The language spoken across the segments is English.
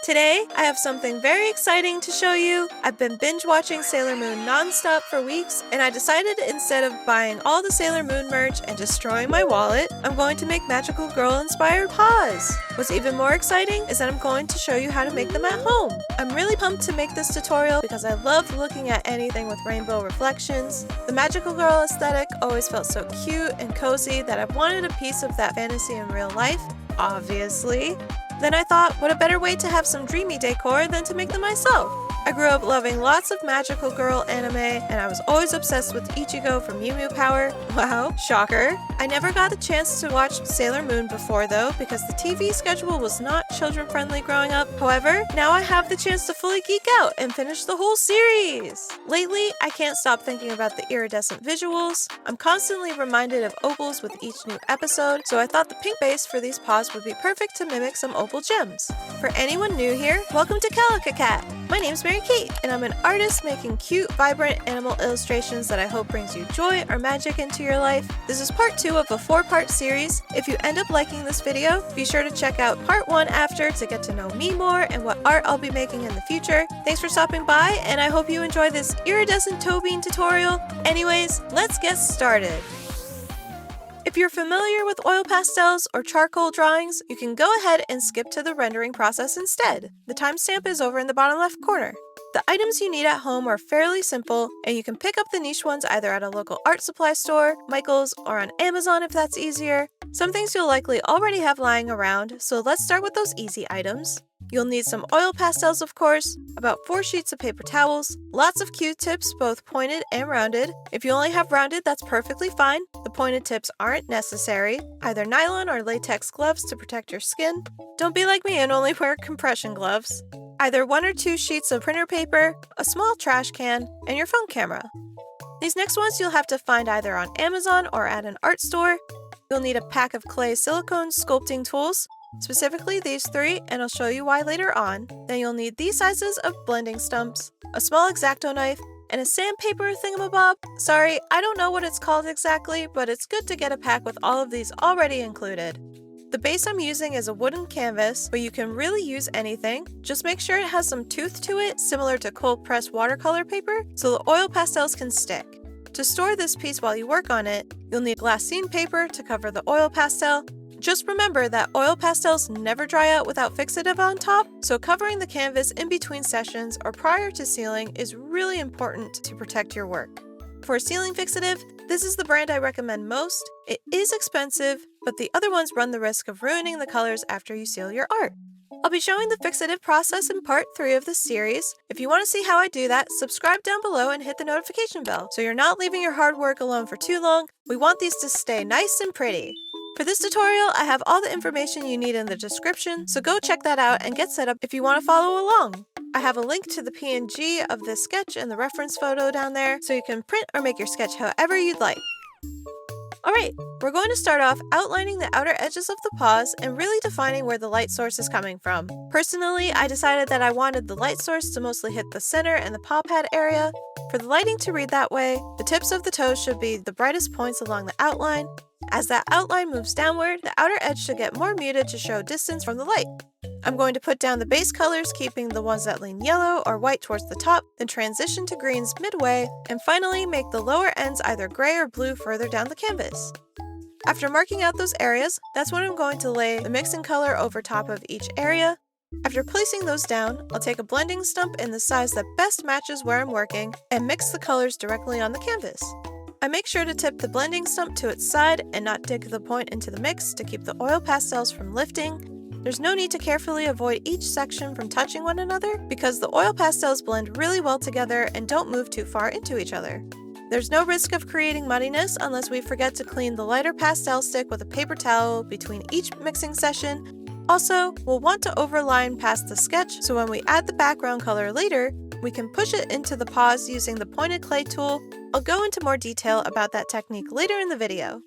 Today, I have something very exciting to show you. I've been binge-watching Sailor Moon non-stop for weeks, and I decided instead of buying all the Sailor Moon merch and destroying my wallet, I'm going to make magical girl-inspired paws. What's even more exciting is that I'm going to show you how to make them at home. I'm really pumped to make this tutorial because I love looking at anything with rainbow reflections. The magical girl aesthetic always felt so cute and cozy that I wanted a piece of that fantasy in real life, obviously. Then I thought, what a better way to have some dreamy decor than to make them myself. I grew up loving lots of magical girl anime, and I was always obsessed with Ichigo from Mew Mew Power. Wow, shocker. I never got the chance to watch Sailor Moon before though, because the TV schedule was not children-friendly growing up. However, now I have the chance to fully geek out and finish the whole series. Lately, I can't stop thinking about the iridescent visuals. I'm constantly reminded of opals with each new episode, so I thought the pink base for these paws would be perfect to mimic some opal gems. For anyone new here, welcome to Calico Cat. My name's Mary Kate, and I'm an artist making cute, vibrant animal illustrations that I hope brings you joy or magic into your life. This is part 2 of a 4-part series. If you end up liking this video, be sure to check out part 1 after to get to know me more and what art I'll be making in the future. Thanks for stopping by, and I hope you enjoy this iridescent toe bean tutorial. Anyways, let's get started. If you're familiar with oil pastels or charcoal drawings, you can go ahead and skip to the rendering process instead. The timestamp is over in the bottom left corner. The items you need at home are fairly simple, and you can pick up the niche ones either at a local art supply store, Michael's, or on Amazon if that's easier. Some things you'll likely already have lying around, so let's start with those easy items. You'll need some oil pastels, of course, about 4 sheets of paper towels, lots of Q-tips, both pointed and rounded. If you only have rounded, that's perfectly fine. The pointed tips aren't necessary. Either nylon or latex gloves to protect your skin. Don't be like me and only wear compression gloves. Either 1 or 2 sheets of printer paper, a small trash can, and your phone camera. These next ones you'll have to find either on Amazon or at an art store. You'll need a pack of clay silicone sculpting tools, specifically these 3, and I'll show you why later on. Then you'll need these sizes of blending stumps, a small X-Acto knife, and a sandpaper thingamabob. Sorry, I don't know what it's called exactly, but it's good to get a pack with all of these already included. The base I'm using is a wooden canvas, but you can really use anything. Just make sure it has some tooth to it, similar to cold-pressed watercolor paper, so the oil pastels can stick. To store this piece while you work on it, you'll need glassine paper to cover the oil pastel. Just remember that oil pastels never dry out without fixative on top, so covering the canvas in between sessions or prior to sealing is really important to protect your work. For sealing fixative, this is the brand I recommend most. It is expensive, but the other ones run the risk of ruining the colors after you seal your art. I'll be showing the fixative process in part 3 of this series. If you want to see how I do that, subscribe down below and hit the notification bell so you're not leaving your hard work alone for too long. We want these to stay nice and pretty. For this tutorial, I have all the information you need in the description, so go check that out and get set up if you want to follow along. I have a link to the PNG of this sketch and the reference photo down there, so you can print or make your sketch however you'd like. Alright, we're going to start off outlining the outer edges of the paws and really defining where the light source is coming from. Personally, I decided that I wanted the light source to mostly hit the center and the paw pad area. For the lighting to read that way, the tips of the toes should be the brightest points along the outline. As that outline moves downward, the outer edge should get more muted to show distance from the light. I'm going to put down the base colors, keeping the ones that lean yellow or white towards the top, then transition to greens midway, and finally make the lower ends either gray or blue further down the canvas. After marking out those areas, that's when I'm going to lay the mixing color over top of each area. After placing those down, I'll take a blending stump in the size that best matches where I'm working and mix the colors directly on the canvas. I make sure to tip the blending stump to its side and not dig the point into the mix to keep the oil pastels from lifting. There's no need to carefully avoid each section from touching one another because the oil pastels blend really well together and don't move too far into each other. There's no risk of creating muddiness unless we forget to clean the lighter pastel stick with a paper towel between each mixing session. Also, we'll want to overline past the sketch so when we add the background color later, we can push it into the paws using the pointed clay tool. I'll go into more detail about that technique later in the video.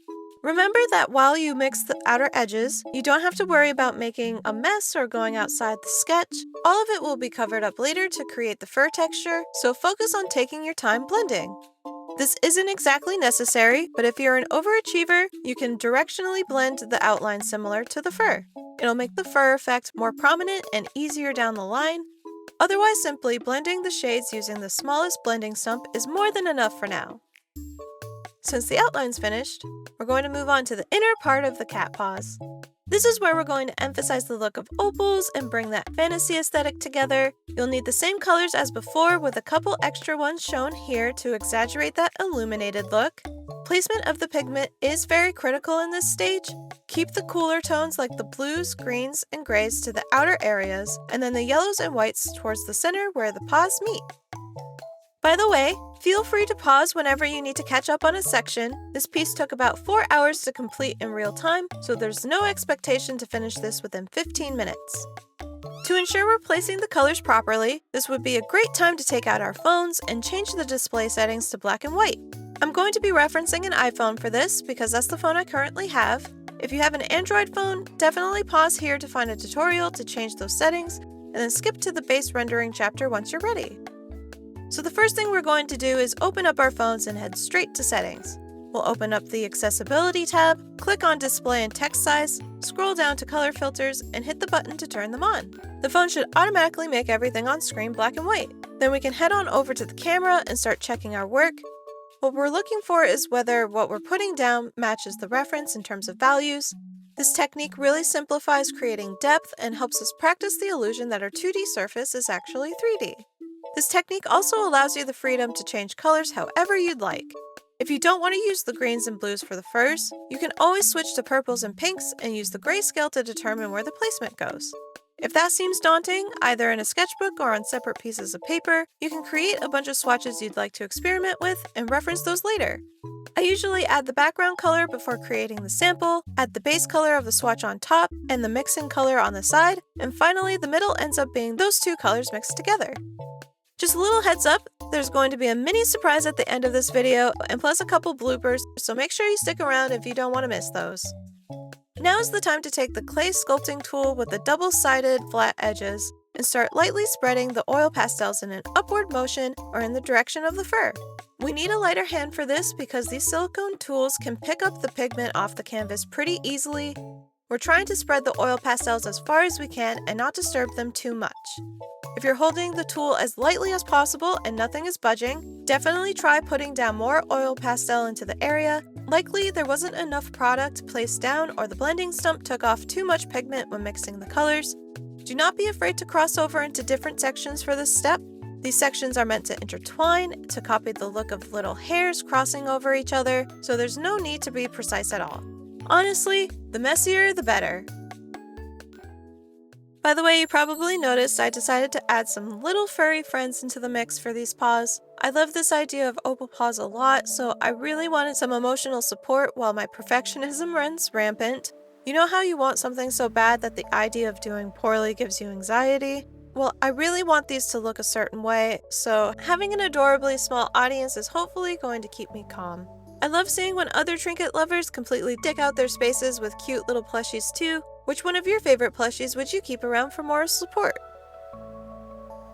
Remember that while you mix the outer edges, you don't have to worry about making a mess or going outside the sketch. All of it will be covered up later to create the fur texture, so focus on taking your time blending. This isn't exactly necessary, but if you're an overachiever, you can directionally blend the outline similar to the fur. It'll make the fur effect more prominent and easier down the line. Otherwise, simply blending the shades using the smallest blending stump is more than enough for now. Since the outline's finished, we're going to move on to the inner part of the cat paws. This is where we're going to emphasize the look of opals and bring that fantasy aesthetic together. You'll need the same colors as before with a couple extra ones shown here to exaggerate that illuminated look. Placement of the pigment is very critical in this stage. Keep the cooler tones like the blues, greens, and grays to the outer areas, and then the yellows and whites towards the center where the paws meet. By the way, feel free to pause whenever you need to catch up on a section. This piece took about 4 hours to complete in real time, so there's no expectation to finish this within 15 minutes. To ensure we're placing the colors properly, this would be a great time to take out our phones and change the display settings to black and white. I'm going to be referencing an iPhone for this because that's the phone I currently have. If you have an Android phone, definitely pause here to find a tutorial to change those settings, and then skip to the base rendering chapter once you're ready. So the first thing we're going to do is open up our phones and head straight to settings. We'll open up the accessibility tab, click on display and text size, scroll down to color filters, and hit the button to turn them on. The phone should automatically make everything on screen black and white. Then we can head on over to the camera and start checking our work. What we're looking for is whether what we're putting down matches the reference in terms of values. This technique really simplifies creating depth and helps us practice the illusion that our 2D surface is actually 3D. This technique also allows you the freedom to change colors however you'd like. If you don't want to use the greens and blues for the furs, you can always switch to purples and pinks and use the grayscale to determine where the placement goes. If that seems daunting, either in a sketchbook or on separate pieces of paper, you can create a bunch of swatches you'd like to experiment with and reference those later. I usually add the background color before creating the sample, add the base color of the swatch on top, and the mixing color on the side, and finally the middle ends up being those two colors mixed together. Just a little heads up, there's going to be a mini surprise at the end of this video, and plus a couple bloopers, so make sure you stick around if you don't want to miss those. Now is the time to take the clay sculpting tool with the double-sided flat edges and start lightly spreading the oil pastels in an upward motion or in the direction of the fur. We need a lighter hand for this because these silicone tools can pick up the pigment off the canvas pretty easily. We're trying to spread the oil pastels as far as we can and not disturb them too much. If you're holding the tool as lightly as possible and nothing is budging, definitely try putting down more oil pastel into the area. Likely there wasn't enough product placed down or the blending stump took off too much pigment when mixing the colors. Do not be afraid to cross over into different sections for this step. These sections are meant to intertwine, to copy the look of little hairs crossing over each other, so there's no need to be precise at all. Honestly, the messier the better. By the way, you probably noticed I decided to add some little furry friends into the mix for these paws. I love this idea of opal paws a lot, so I really wanted some emotional support while my perfectionism runs rampant. You know how you want something so bad that the idea of doing poorly gives you anxiety? Well, I really want these to look a certain way, so having an adorably small audience is hopefully going to keep me calm. I love seeing when other trinket lovers completely dick out their spaces with cute little plushies too. Which one of your favorite plushies would you keep around for moral support?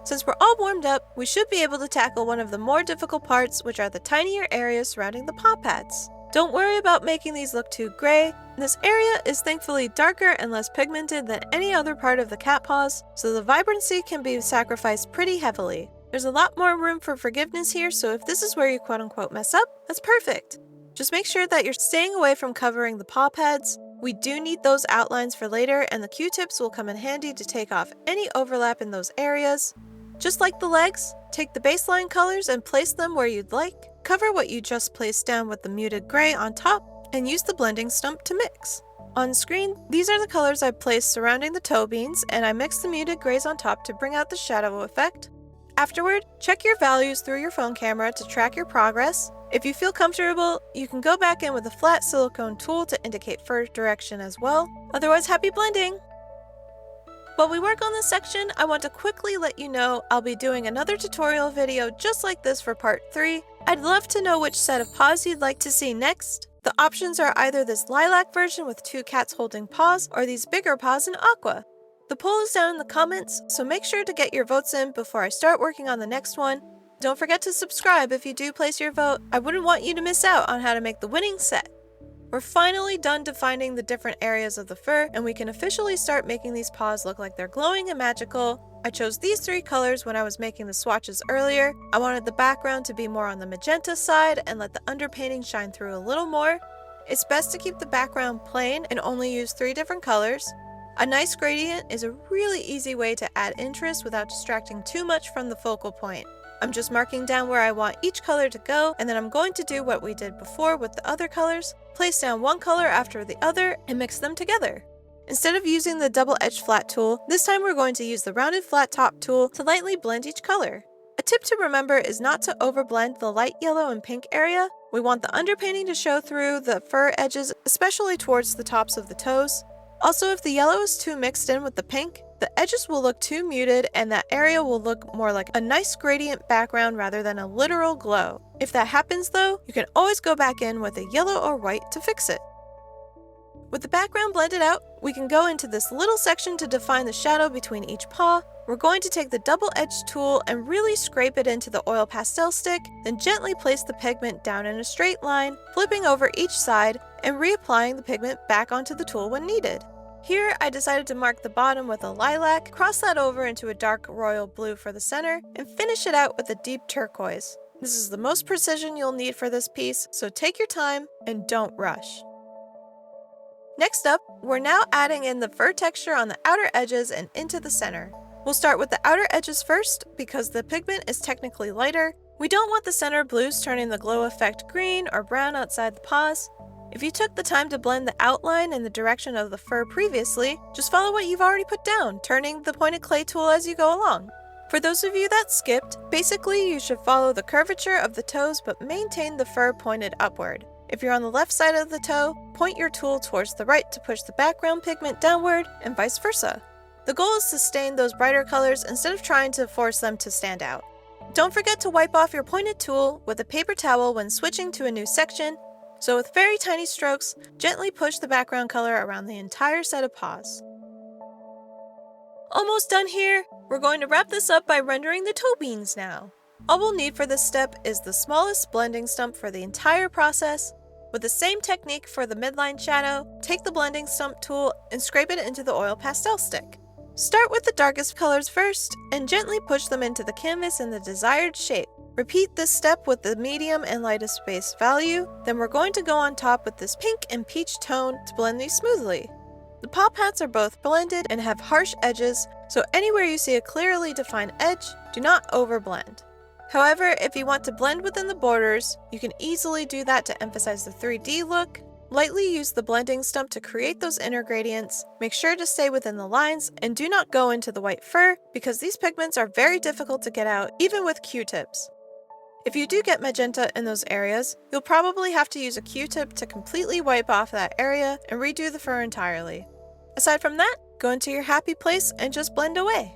Since we're all warmed up, we should be able to tackle one of the more difficult parts, which are the tinier areas surrounding the paw pads. Don't worry about making these look too gray. This area is thankfully darker and less pigmented than any other part of the cat paws, so the vibrancy can be sacrificed pretty heavily. There's a lot more room for forgiveness here, so if this is where you quote-unquote mess up, that's perfect. Just make sure that you're staying away from covering the paw pads. We do need those outlines for later, and the Q-tips will come in handy to take off any overlap in those areas. Just like the legs, take the baseline colors and place them where you'd like. Cover what you just placed down with the muted gray on top, and use the blending stump to mix. On screen, these are the colors I placed surrounding the toe beans, and I mixed the muted grays on top to bring out the shadow effect. Afterward, check your values through your phone camera to track your progress. If you feel comfortable, you can go back in with a flat silicone tool to indicate fur direction as well. Otherwise, happy blending! While we work on this section, I want to quickly let you know I'll be doing another tutorial video just like this for part 3. I'd love to know which set of paws you'd like to see next. The options are either this lilac version with 2 cats holding paws, or these bigger paws in aqua. The poll is down in the comments, so make sure to get your votes in before I start working on the next one. Don't forget to subscribe if you do place your vote. I wouldn't want you to miss out on how to make the winning set. We're finally done defining the different areas of the fur, and we can officially start making these paws look like they're glowing and magical. I chose these 3 colors when I was making the swatches earlier. I wanted the background to be more on the magenta side and let the underpainting shine through a little more. It's best to keep the background plain and only use 3 different colors. A nice gradient is a really easy way to add interest without distracting too much from the focal point. I'm just marking down where I want each color to go, and then I'm going to do what we did before with the other colors, place down one color after the other and mix them together. Instead of using the double-edged flat tool, this time we're going to use the rounded flat top tool to lightly blend each color. A tip to remember is not to overblend the light yellow and pink area. We want the underpainting to show through the fur edges, especially towards the tops of the toes. Also, if the yellow is too mixed in with the pink, the edges will look too muted and that area will look more like a nice gradient background rather than a literal glow. If that happens though, you can always go back in with a yellow or white to fix it. With the background blended out, we can go into this little section to define the shadow between each paw. We're going to take the double-edged tool and really scrape it into the oil pastel stick, then gently place the pigment down in a straight line, flipping over each side and reapplying the pigment back onto the tool when needed. Here, I decided to mark the bottom with a lilac, cross that over into a dark royal blue for the center, and finish it out with a deep turquoise. This is the most precision you'll need for this piece, so take your time and don't rush. Next up, we're now adding in the fur texture on the outer edges and into the center. We'll start with the outer edges first, because the pigment is technically lighter. We don't want the center blues turning the glow effect green or brown outside the paws. If you took the time to blend the outline in the direction of the fur previously, just follow what you've already put down, turning the pointed clay tool as you go along. For those of you that skipped, basically you should follow the curvature of the toes but maintain the fur pointed upward. If you're on the left side of the toe, point your tool towards the right to push the background pigment downward and vice versa. The goal is to stain those brighter colors instead of trying to force them to stand out. Don't forget to wipe off your pointed tool with a paper towel when switching to a new section. So with very tiny strokes, gently push the background color around the entire set of paws. Almost done here. We're going to wrap this up by rendering the toe beans now. All we'll need for this step is the smallest blending stump for the entire process. With the same technique for the midline shadow, take the blending stump tool and scrape it into the oil pastel stick. Start with the darkest colors first and gently push them into the canvas in the desired shape. Repeat this step with the medium and lightest base value, then we're going to go on top with this pink and peach tone to blend these smoothly. The paw pads are both blended and have harsh edges, so anywhere you see a clearly defined edge, do not overblend. However, if you want to blend within the borders, you can easily do that to emphasize the 3D look. Lightly use the blending stump to create those inner gradients. Make sure to stay within the lines and do not go into the white fur because these pigments are very difficult to get out even with Q-tips. If you do get magenta in those areas, you'll probably have to use a Q-tip to completely wipe off that area and redo the fur entirely. Aside from that, go into your happy place and just blend away.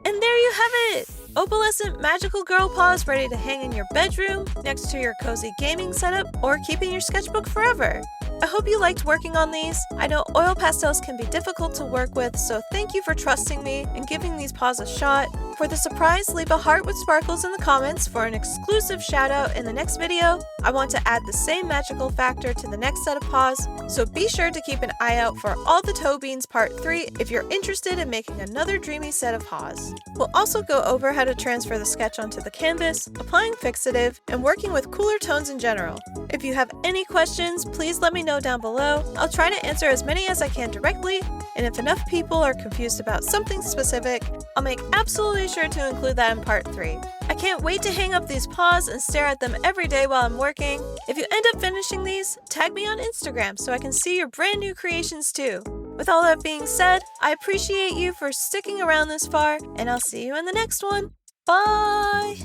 And there you have it! Opalescent magical girl paws ready to hang in your bedroom, next to your cozy gaming setup, or keep in your sketchbook forever. I hope you liked working on these. I know oil pastels can be difficult to work with, so thank you for trusting me and giving these paws a shot. For the surprise, leave a heart with sparkles in the comments for an exclusive shout out in the next video. I want to add the same magical factor to the next set of paws, so be sure to keep an eye out for All the Toe Beans Part 3 if you're interested in making another dreamy set of paws. We'll also go over how to transfer the sketch onto the canvas, applying fixative, and working with cooler tones in general. If you have any questions, please let me know down below. I'll try to answer as many as I can directly, and if enough people are confused about something specific, I'll make absolutely sure to include that in part 3. I can't wait to hang up these paws and stare at them every day while I'm working. If you end up finishing these, tag me on Instagram so I can see your brand new creations too. With all that being said, I appreciate you for sticking around this far, and I'll see you in the next one. Bye!